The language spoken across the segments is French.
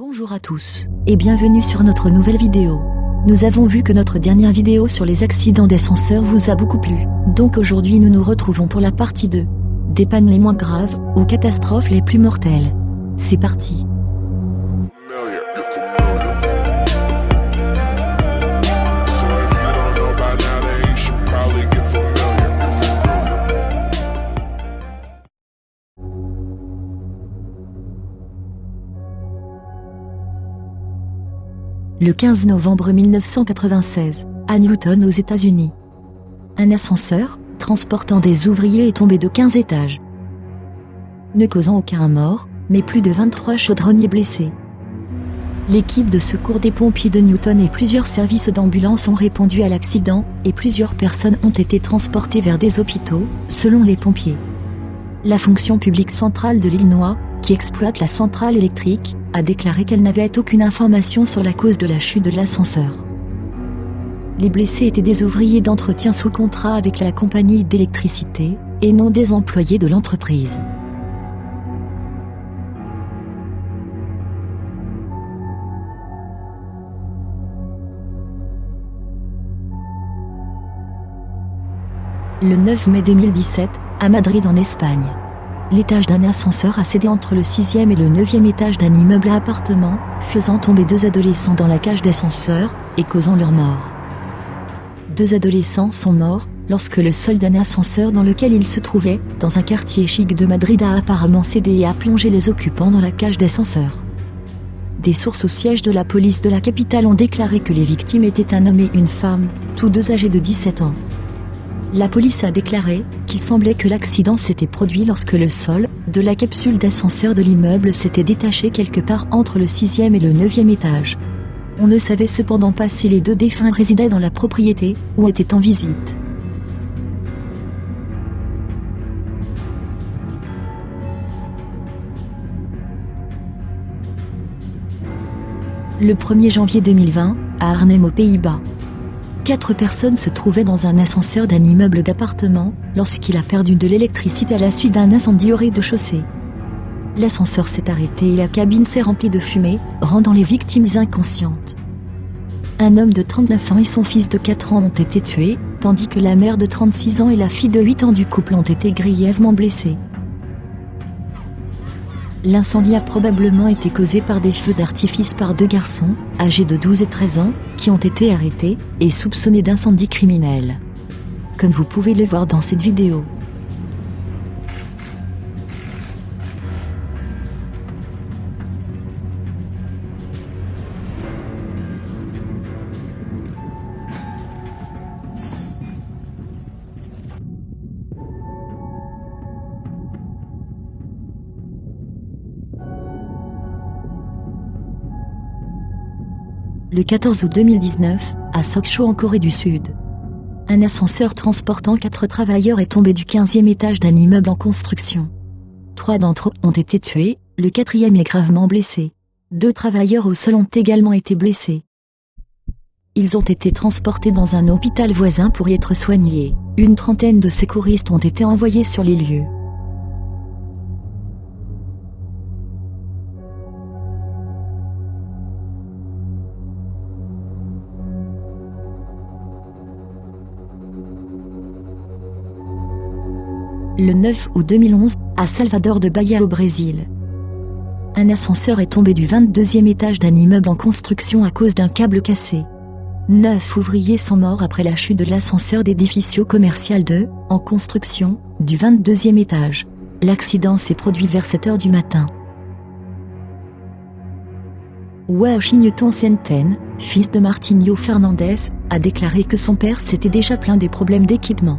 Bonjour à tous, et bienvenue sur notre nouvelle vidéo. Nous avons vu que notre dernière vidéo sur les accidents d'ascenseur vous a beaucoup plu, donc aujourd'hui nous nous retrouvons pour la partie 2. Des pannes les moins graves, aux catastrophes les plus mortelles. C'est parti. Le 15 novembre 1996, à Newton aux États-Unis. Un ascenseur, transportant des ouvriers est tombé de 15 étages. Ne causant aucun mort, mais plus de 23 chaudronniers blessés. L'équipe de secours des pompiers de Newton et plusieurs services d'ambulance ont répondu à l'accident, et plusieurs personnes ont été transportées vers des hôpitaux, selon les pompiers. La fonction publique centrale de l'Illinois, qui exploite la centrale électrique, a déclaré qu'elle n'avait aucune information sur la cause de la chute de l'ascenseur. Les blessés étaient des ouvriers d'entretien sous contrat avec la compagnie d'électricité, et non des employés de l'entreprise. Le 9 mai 2017, à Madrid en Espagne. L'étage d'un ascenseur a cédé entre le 6e et le 9e étage d'un immeuble à appartements, faisant tomber 2 adolescents dans la cage d'ascenseur, et causant leur mort. 2 adolescents sont morts, lorsque le sol d'un ascenseur dans lequel ils se trouvaient, dans un quartier chic de Madrid a apparemment cédé et a plongé les occupants dans la cage d'ascenseur. Des sources au siège de la police de la capitale ont déclaré que les victimes étaient un homme et une femme, tous deux âgés de 17 ans. La police a déclaré qu'il semblait que l'accident s'était produit lorsque le sol de la capsule d'ascenseur de l'immeuble s'était détaché quelque part entre le 6e et le 9e étage. On ne savait cependant pas si les 2 défunts résidaient dans la propriété ou étaient en visite. Le 1er janvier 2020, à Arnhem aux Pays-Bas. 4 personnes se trouvaient dans un ascenseur d'un immeuble d'appartements, lorsqu'il a perdu de l'électricité à la suite d'un incendie au rez-de-chaussée. L'ascenseur s'est arrêté et la cabine s'est remplie de fumée, rendant les victimes inconscientes. Un homme de 39 ans et son fils de 4 ans ont été tués, tandis que la mère de 36 ans et la fille de 8 ans du couple ont été grièvement blessées. L'incendie a probablement été causé par des feux d'artifice par 2 garçons, âgés de 12 et 13 ans, qui ont été arrêtés et soupçonnés d'incendie criminel. Comme vous pouvez le voir dans cette vidéo. Le 14 août 2019, à Sokcho en Corée du Sud. Un ascenseur transportant 4 travailleurs est tombé du 15e étage d'un immeuble en construction. 3 d'entre eux ont été tués, le 4e est gravement blessé. 2 travailleurs au sol ont également été blessés. Ils ont été transportés dans un hôpital voisin pour y être soignés. Une trentaine de secouristes ont été envoyés sur les lieux. Le 9 août 2011, à Salvador de Bahia au Brésil. Un ascenseur est tombé du 22e étage d'un immeuble en construction à cause d'un câble cassé. 9 ouvriers sont morts après la chute de l'ascenseur d'édificio commercial en construction, du 22e étage. L'accident s'est produit vers 7 h du matin. Washington Senten, fils de Martinho Fernandez, a déclaré que son père s'était déjà plaint des problèmes d'équipement.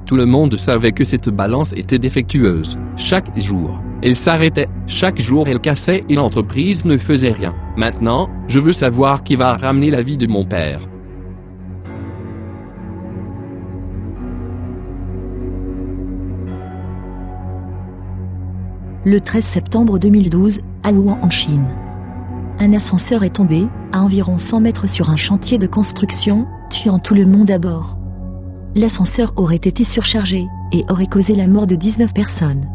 Tout le monde savait que cette balance était défectueuse. Chaque jour, elle s'arrêtait. Chaque jour, elle cassait et l'entreprise ne faisait rien. Maintenant, je veux savoir qui va ramener la vie de mon père. Le 13 septembre 2012, à Wuhan en Chine. Un ascenseur est tombé, à environ 100 mètres sur un chantier de construction, tuant tout le monde à bord. L'ascenseur aurait été surchargé, et aurait causé la mort de 19 personnes.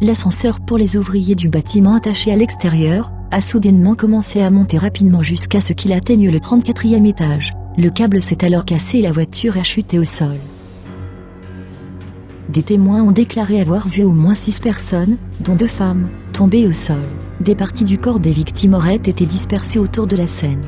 L'ascenseur pour les ouvriers du bâtiment attaché à l'extérieur a soudainement commencé à monter rapidement jusqu'à ce qu'il atteigne le 34e étage. Le câble s'est alors cassé et la voiture a chuté au sol. Des témoins ont déclaré avoir vu au moins 6 personnes, dont 2 femmes, tomber au sol. Des parties du corps des victimes auraient été dispersées autour de la scène.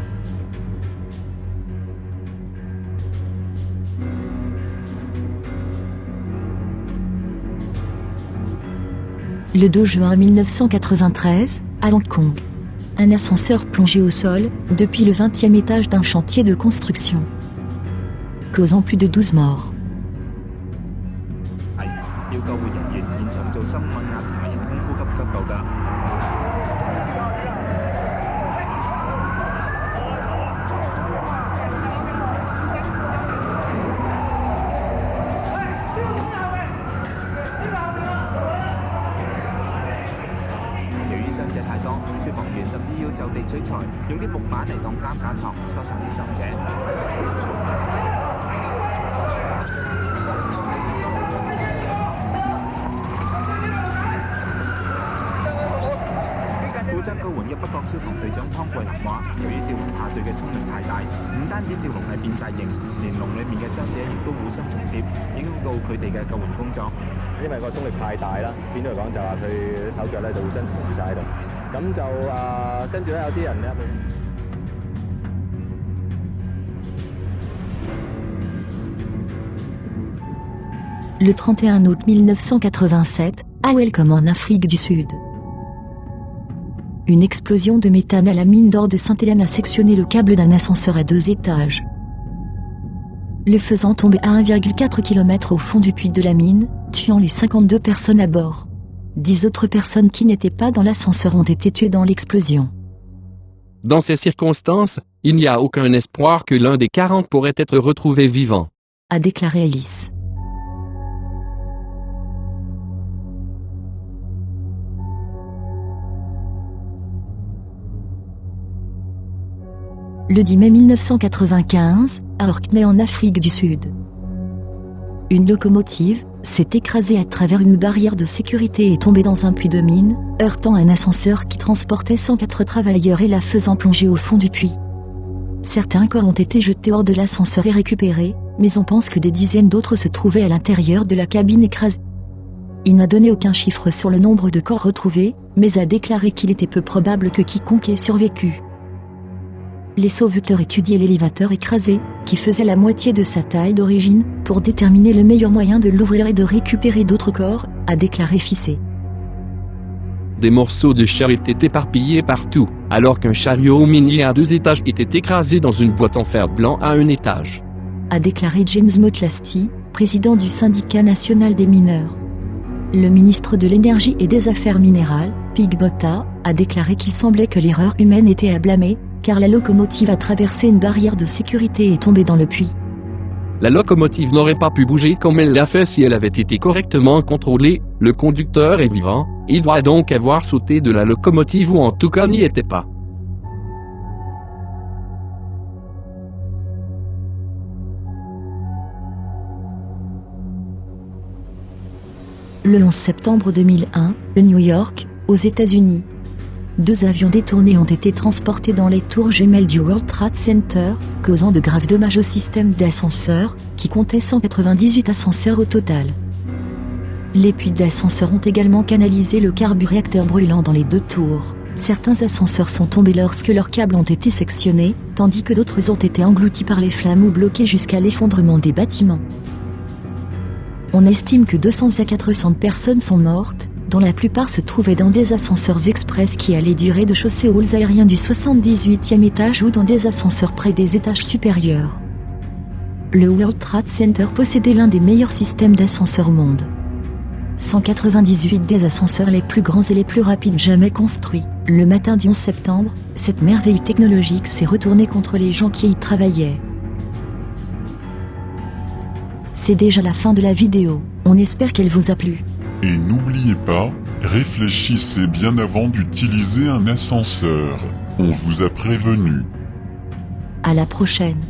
Le 2 juin 1993, à Hong Kong. Un ascenseur plongé au sol, depuis le 20e étage d'un chantier de construction, causant plus de 12 morts. 要救護人員現場做心按壓同埋人工呼吸急救㗎。由於傷者太多，消防員甚至要就地取材，用啲木板嚟當擔架床，疏散啲傷者。負責救援嘅北角消防隊長湯桂林話：由於吊籠下墜嘅衝力太大，唔單止吊籠係變晒形，連籠裡面嘅傷者亦都互相重疊，影響到佢哋嘅救援工作。因為個衝力太大啦，變咗嚟講就話佢手腳咧就會真纏住晒喺度，咁就跟住咧有啲人咧。Le 31 août 1987, à Welcome en Afrique du Sud. Une explosion de méthane à la mine d'or de Sainte-Hélène a sectionné le câble d'un ascenseur à 2 étages, le faisant tomber à 1,4 km au fond du puits de la mine, tuant les 52 personnes à bord. 10 autres personnes qui n'étaient pas dans l'ascenseur ont été tuées dans l'explosion. Dans ces circonstances, il n'y a aucun espoir que l'un des 40 pourrait être retrouvé vivant, a déclaré Alice. Le 10 mai 1995, à Orkney en Afrique du Sud. Une locomotive s'est écrasée à travers une barrière de sécurité et est tombée dans un puits de mine, heurtant un ascenseur qui transportait 104 travailleurs et la faisant plonger au fond du puits. Certains corps ont été jetés hors de l'ascenseur et récupérés, mais on pense que des dizaines d'autres se trouvaient à l'intérieur de la cabine écrasée. Il n'a donné aucun chiffre sur le nombre de corps retrouvés, mais a déclaré qu'il était peu probable que quiconque ait survécu. Les sauveteurs étudiaient l'élévateur écrasé, qui faisait la moitié de sa taille d'origine, pour déterminer le meilleur moyen de l'ouvrir et de récupérer d'autres corps, a déclaré Fissé. Des morceaux de chair étaient éparpillés partout, alors qu'un chariot minier à 2 étages était écrasé dans une boîte en fer blanc à 1 étage, a déclaré James Motlasty, président du syndicat national des mineurs. Le ministre de l'Énergie et des Affaires minérales, Pig Botta, a déclaré qu'il semblait que l'erreur humaine était à blâmer, car la locomotive a traversé une barrière de sécurité et est tombée dans le puits. La locomotive n'aurait pas pu bouger comme elle l'a fait si elle avait été correctement contrôlée. Le conducteur est vivant, il doit donc avoir sauté de la locomotive ou en tout cas n'y était pas. Le 11 septembre 2001, à New York, aux États-Unis. 2 avions détournés ont été transportés dans les tours jumelles du World Trade Center, causant de graves dommages au système d'ascenseurs, qui comptait 198 ascenseurs au total. Les puits d'ascenseurs ont également canalisé le carburéacteur brûlant dans les 2 tours. Certains ascenseurs sont tombés lorsque leurs câbles ont été sectionnés, tandis que d'autres ont été engloutis par les flammes ou bloqués jusqu'à l'effondrement des bâtiments. On estime que 200 à 400 personnes sont mortes, dont la plupart se trouvaient dans des ascenseurs express qui allaient du rez-de-chaussée aux halls aériens du 78e étage ou dans des ascenseurs près des étages supérieurs. Le World Trade Center possédait l'un des meilleurs systèmes d'ascenseurs au monde. 198 des ascenseurs les plus grands et les plus rapides jamais construits. Le matin du 11 septembre, cette merveille technologique s'est retournée contre les gens qui y travaillaient. C'est déjà la fin de la vidéo, on espère qu'elle vous a plu. Et n'oubliez pas, réfléchissez bien avant d'utiliser un ascenseur. On vous a prévenu. À la prochaine.